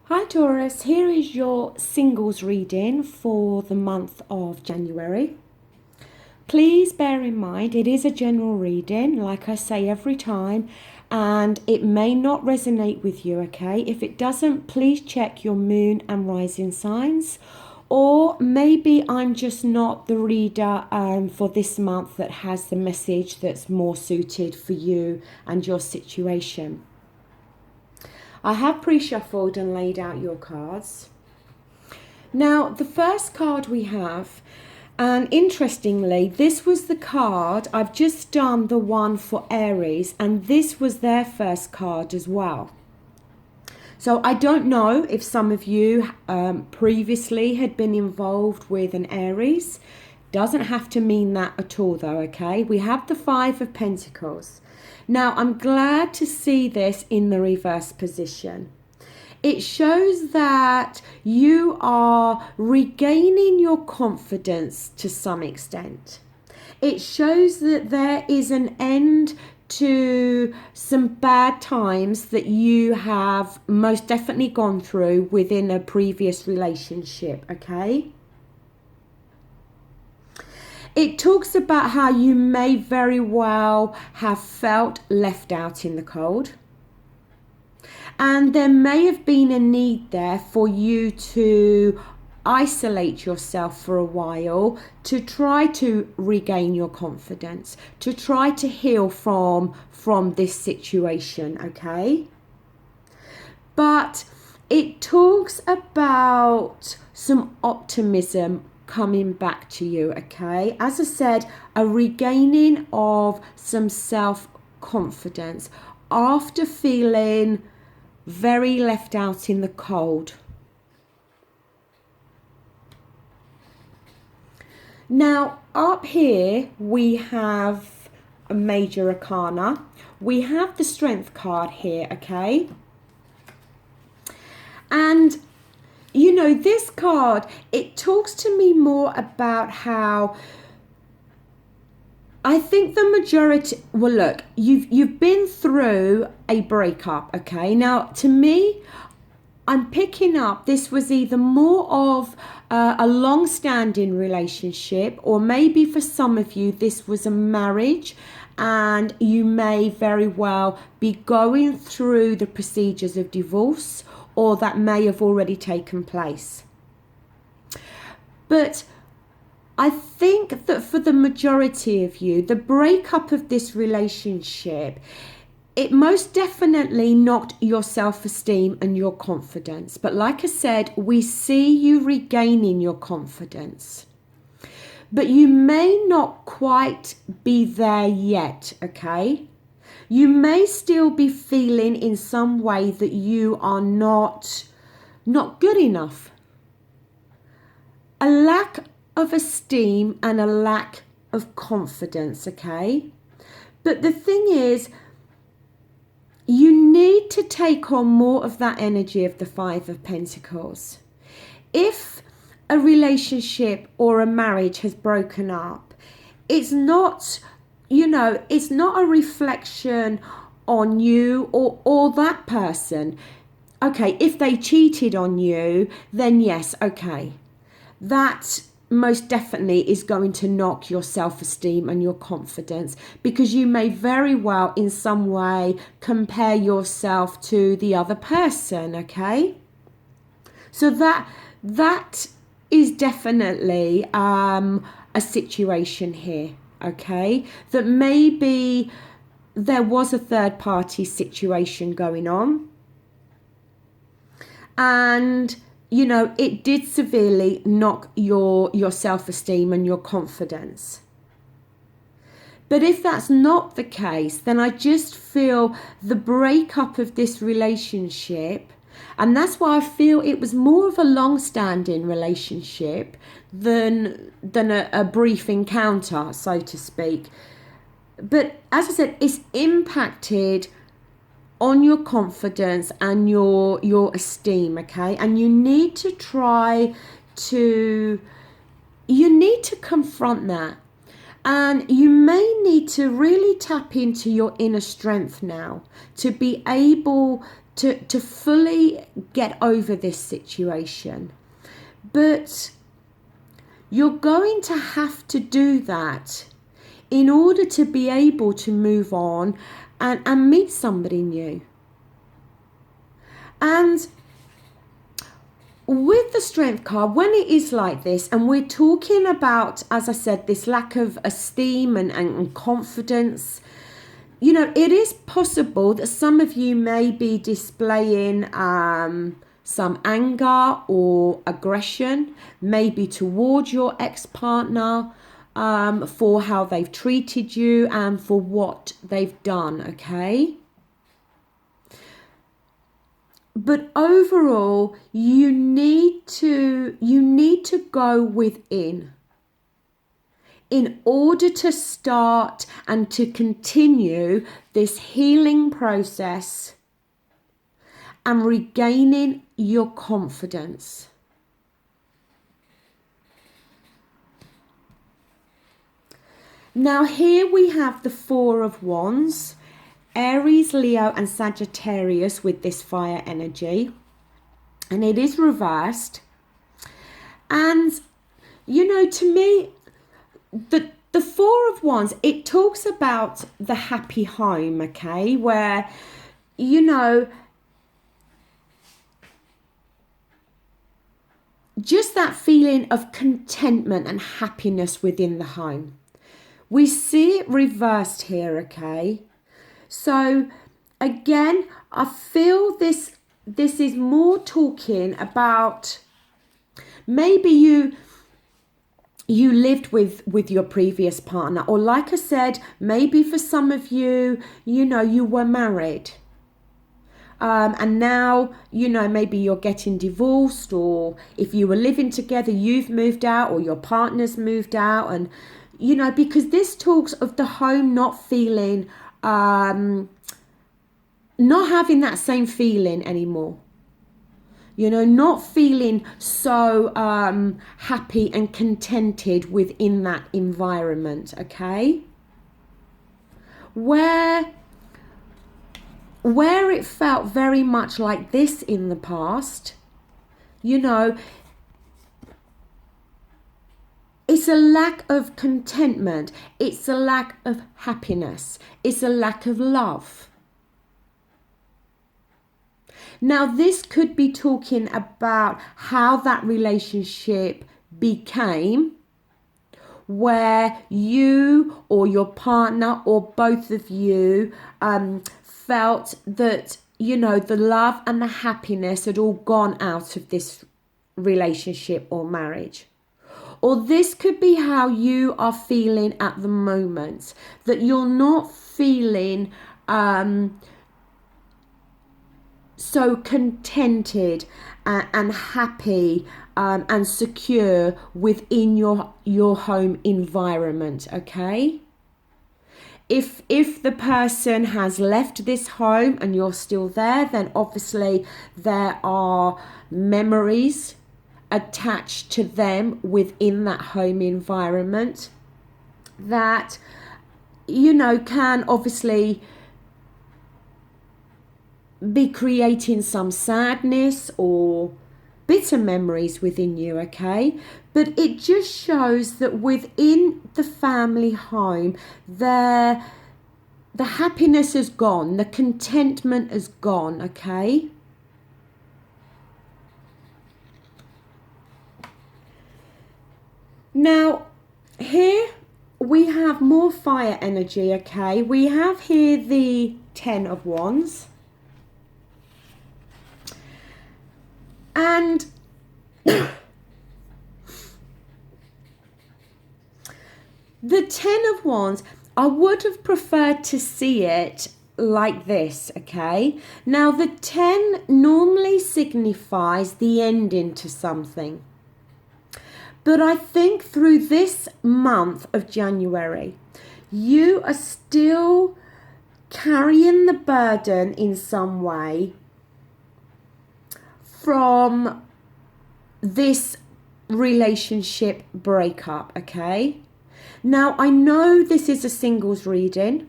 Hi Taurus, here is your singles reading for the month of January. Please bear in mind it is a general reading, like I say every time, and it may not resonate with you, okay? If it doesn't, please check your moon and rising signs, or maybe I'm just not the reader for this month that has the message that's more suited for you and your situation. I have pre-shuffled and laid out your cards. Now, the first card we have, and interestingly, this was the card, I've just done the one for Aries, and this was their first card as well. So I don't know if some of you previously had been involved with an Aries. Doesn't have to mean that at all though, okay? We have the Five of Pentacles. Now, I'm glad to see this in the reverse position. It shows that you are regaining your confidence to some extent. It shows that there is an end to some bad times that you have most definitely gone through within a previous relationship, okay? It talks about how you may very well have felt left out in the cold. And there may have been a need there for you to isolate yourself for a while to try to regain your confidence, to try to heal from this situation, okay? But it talks about some optimism coming back to you, okay? As I said, a regaining of some self-confidence after feeling very left out in the cold. Now, up here we have a major arcana. We have the Strength card here, okay? And you know, this card, it talks to me more about how I think the majority, well, look, you've been through a breakup, okay? Now, to me, I'm picking up this was either more of a long-standing relationship, or maybe for some of you, this was a marriage, and you may very well be going through the procedures of divorce, or that may have already taken place. But I think that for the majority of you, the breakup of this relationship, it most definitely knocked your self-esteem and your confidence. But like I said, we see you regaining your confidence. But you may not quite be there yet, okay? You may still be feeling in some way that you are not good enough. A lack of esteem and a lack of confidence, okay? But the thing is, you need to take on more of that energy of the Five of Pentacles. If a relationship or a marriage has broken up, it's not, you know, it's not a reflection on you or that person. Okay, if they cheated on you, then yes, okay. That most definitely is going to knock your self-esteem and your confidence, because you may very well in some way compare yourself to the other person, okay? So that is definitely a situation here, okay? That maybe there was a third party situation going on, and you know, it did severely knock your self-esteem and your confidence. But if that's not the case, then I just feel the breakup of this relationship, and that's why I feel it was more of a long-standing relationship than a brief encounter, so to speak. But as I said, it's impacted on your confidence and your esteem, okay? And you need to confront that. And you may need to really tap into your inner strength now to be able to fully get over this situation. But you're going to have to do that in order to be able to move on and meet somebody new. And with the Strength card, when it is like this, and we're talking about, as I said, this lack of esteem and confidence, you know, it is possible that some of you may be displaying some anger or aggression, maybe towards your ex-partner, for how they've treated you and for what they've done, okay? But overall, you need to go within in order to start and to continue this healing process and regaining your confidence. Now here we have the Four of Wands, Aries, Leo and Sagittarius with this fire energy, and it is reversed. And you know, to me, the Four of Wands, it talks about the happy home, okay, where, you know, just that feeling of contentment and happiness within the home. We see it reversed here, okay? So again, I feel this is more talking about maybe you lived with your previous partner, or like I said, maybe for some of you, you know, you were married. And now, you know, maybe you're getting divorced, or if you were living together, you've moved out or your partner's moved out. And, you know, because this talks of the home not feeling, not having that same feeling anymore. You know, not feeling so happy and contented within that environment, okay? Where it felt very much like this in the past, you know, it's a lack of contentment, it's a lack of happiness, it's a lack of love. Now, this could be talking about how that relationship became, where you or your partner or both of you felt that, you know, the love and the happiness had all gone out of this relationship or marriage. Or this could be how you are feeling at the moment, that you're not feeling so contented and happy and secure within your home environment, okay? If the person has left this home and you're still there, then obviously there are memories attached to them within that home environment that, you know, can obviously be creating some sadness or bitter memories within you, okay? But it just shows that within the family home, the happiness is gone, the contentment is gone, okay? Now, here we have more fire energy, okay? We have here the Ten of Wands. And the Ten of Wands, I would have preferred to see it like this, okay? Now, the 10 normally signifies the ending to something. But I think through this month of January, you are still carrying the burden in some way from this relationship breakup, okay? Now, I know this is a singles reading,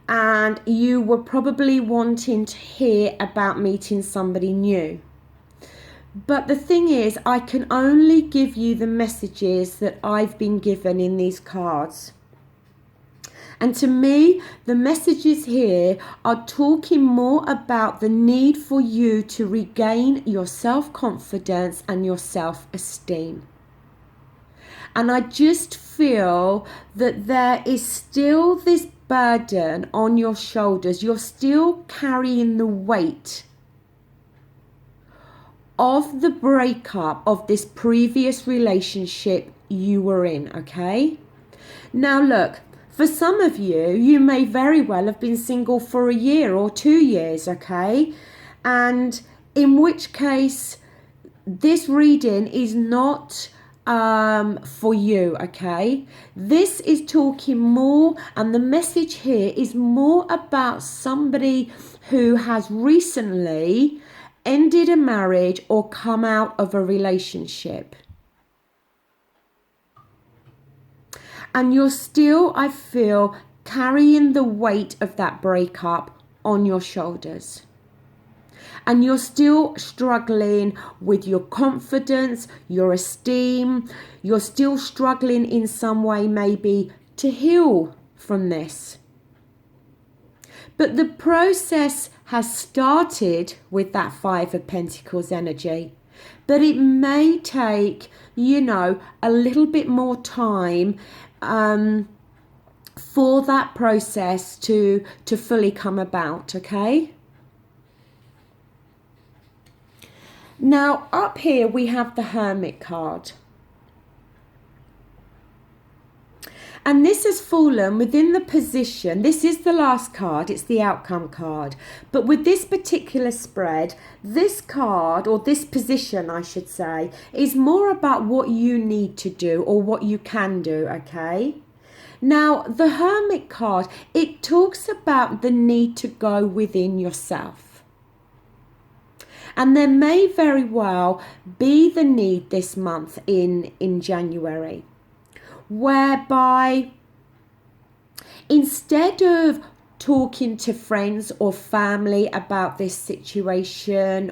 and you were probably wanting to hear about meeting somebody new. But the thing is, I can only give you the messages that I've been given in these cards. And to me, the messages here are talking more about the need for you to regain your self-confidence and your self-esteem. And I just feel that there is still this burden on your shoulders. You're still carrying the weight of the breakup of this previous relationship you were in, okay? Now look, for some of you, you may very well have been single for a year or 2 years, okay? And in which case, this reading is not for you, okay? This is talking more, and the message here is more about somebody who has recently ended a marriage or come out of a relationship. And you're still, I feel, carrying the weight of that breakup on your shoulders. And you're still struggling with your confidence, your esteem. You're still struggling in some way maybe to heal from this. But the process has started with that Five of Pentacles energy. But it may take, a little bit more time for that process to fully come about, okay? Now, up here we have the Hermit card. And this has fallen within the position. This is the last card. It's the outcome card. But with this particular spread, this card, or this position, I should say, is more about what you need to do or what you can do, okay? Now, the Hermit card, it talks about the need to go within yourself. And there may very well be the need this month in January, whereby instead of talking to friends or family about this situation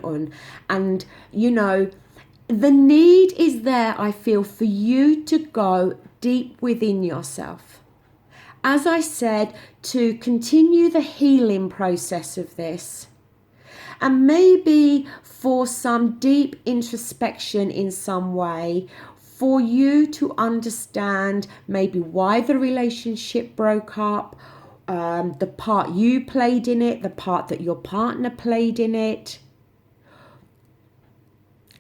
and the need is there, I feel, for you to go deep within yourself. As I said, to continue the healing process of this. And maybe for some deep introspection in some way, for you to understand maybe why the relationship broke up, the part you played in it, the part that your partner played in it.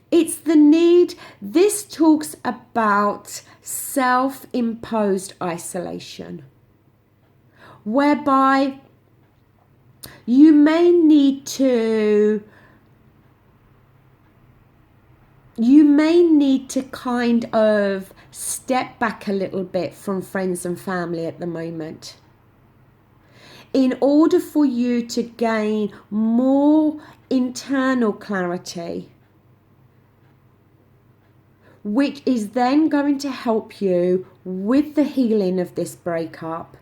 It's the need. This talks about self-imposed isolation, whereby you may need to kind of step back a little bit from friends and family at the moment in order for you to gain more internal clarity, which is then going to help you with the healing of this breakup.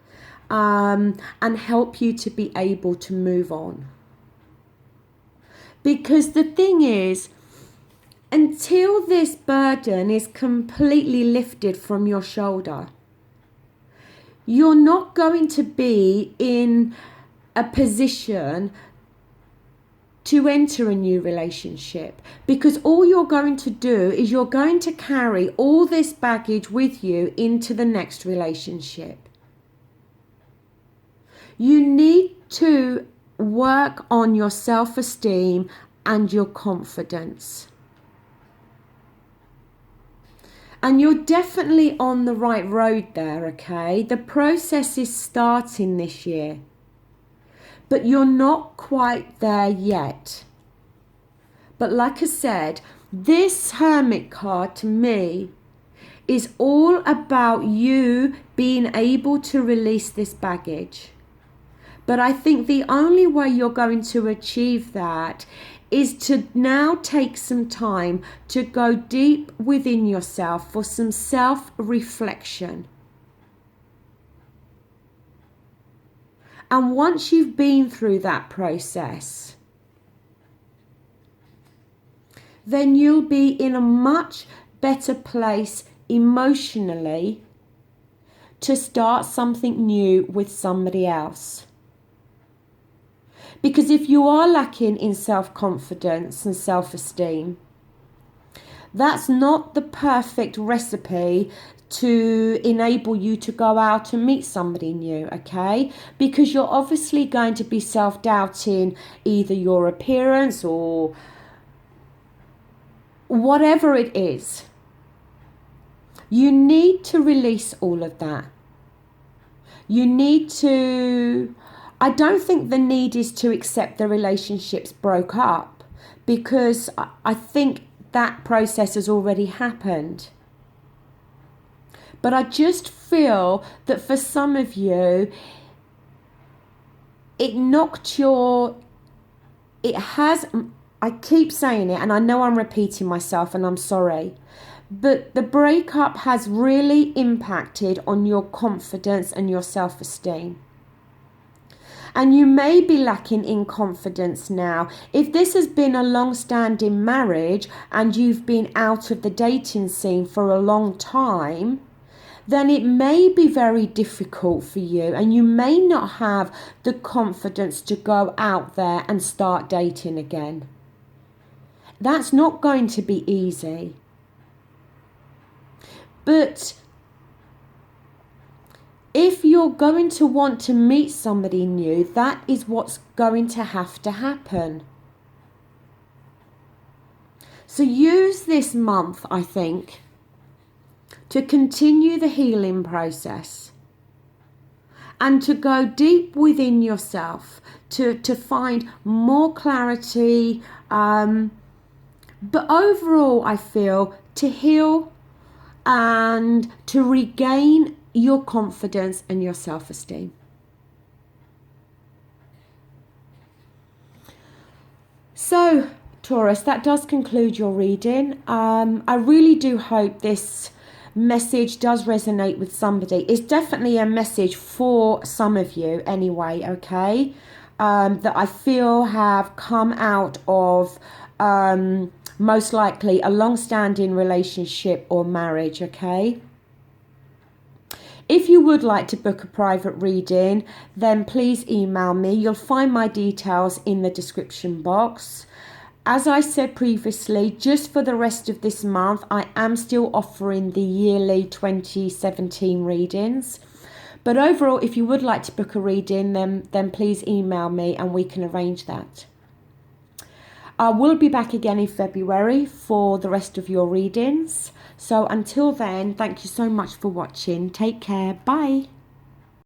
And help you to be able to move on. Because the thing is, until this burden is completely lifted from your shoulder, you're not going to be in a position to enter a new relationship, because all you're going to do is you're going to carry all this baggage with you into the next relationship. You need to work on your self-esteem and your confidence. And you're definitely on the right road there, okay? The process is starting this year, but you're not quite there yet. But like I said, this Hermit card to me is all about you being able to release this baggage. But I think the only way you're going to achieve that is to now take some time to go deep within yourself for some self-reflection. And once you've been through that process, then you'll be in a much better place emotionally to start something new with somebody else. Because if you are lacking in self-confidence and self-esteem, that's not the perfect recipe to enable you to go out and meet somebody new, okay? Because you're obviously going to be self-doubting either your appearance or whatever it is. You need to release all of that. You need to... I don't think the need is to accept the relationships broke up, because I think that process has already happened. But I just feel that for some of you, it knocked your... It has... I keep saying it, and I know I'm repeating myself, and I'm sorry. But the breakup has really impacted on your confidence and your self-esteem. And you may be lacking in confidence now. If this has been a long-standing marriage and you've been out of the dating scene for a long time, then it may be very difficult for you, and you may not have the confidence to go out there and start dating again. That's not going to be easy. But if you're going to want to meet somebody new, that is what's going to have to happen. So use this month, I think, to continue the healing process and to go deep within yourself to find more clarity. But overall, I feel to heal and to regain your confidence and your self-esteem. So, Taurus, that does conclude your reading. I really do hope this message does resonate with somebody. It's definitely a message for some of you anyway, okay? That I feel have come out of most likely a long-standing relationship or marriage, okay? If you would like to book a private reading, then please email me. You'll find my details in the description box. As I said previously, just for the rest of this month, I am still offering the yearly 2017 readings. But overall, if you would like to book a reading, then please email me and we can arrange that. I will be back again in February for the rest of your readings. So until then, thank you so much for watching. Take care. Bye.